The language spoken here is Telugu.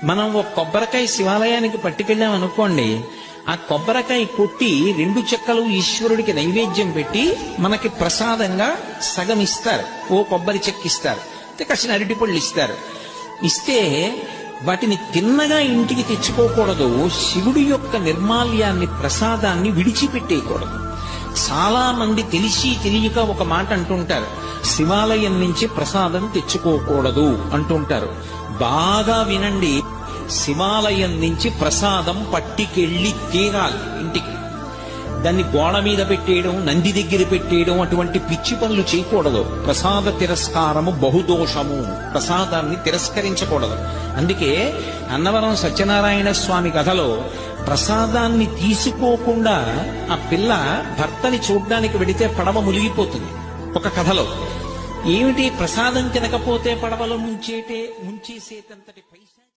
మనం ఒక కొబ్బరికాయ శివాలయానికి పట్టుకెళ్ళాం అనుకోండి, ఆ కొబ్బరికాయ కొట్టి 2 చెక్కలు ఈశ్వరుడికి నైవేద్యం పెట్టి మనకి ప్రసాదంగా సగం ఇస్తారు, ఓ కొబ్బరి చెక్క ఇస్తారు, కాసిన అరటిపళ్ళు ఇస్తారు. ఇస్తే వాటిని తిన్నగా ఇంటికి తెచ్చుకోకూడదు. శివుడి యొక్క నిర్మాల్యాన్ని, ప్రసాదాన్ని విడిచిపెట్టేయకూడదు. చాలా మంది తెలిసి తెలియక ఒక మాట అంటుంటారు, శివాలయం నుంచి ప్రసాదం తెచ్చుకోకూడదు అంటుంటారు. బాగా వినండి, శివాలయం నుంచి ప్రసాదం పట్టికెళ్ళి తీరాలి ఇంటికి. దాన్ని గోడ మీద పెట్టేయడం, నంది దగ్గర పెట్టేయడం, అటువంటి పిచ్చి పనులు చేయకూడదు. ప్రసాద తిరస్కారము బహుదోషము, ప్రసాదాన్ని తిరస్కరించకూడదు. అందుకే అన్నవరం సత్యనారాయణ స్వామి కథలో ప్రసాదాన్ని తీసుకోకుండా ఆ పిల్ల భర్తని చూడ్డానికి వెడితే పడవ మునిగిపోతుంది. ఒక కథలో ఏమిటి, ప్రసాదం తినకపోతే పడవలో ముంచేసేటంతటి పైసా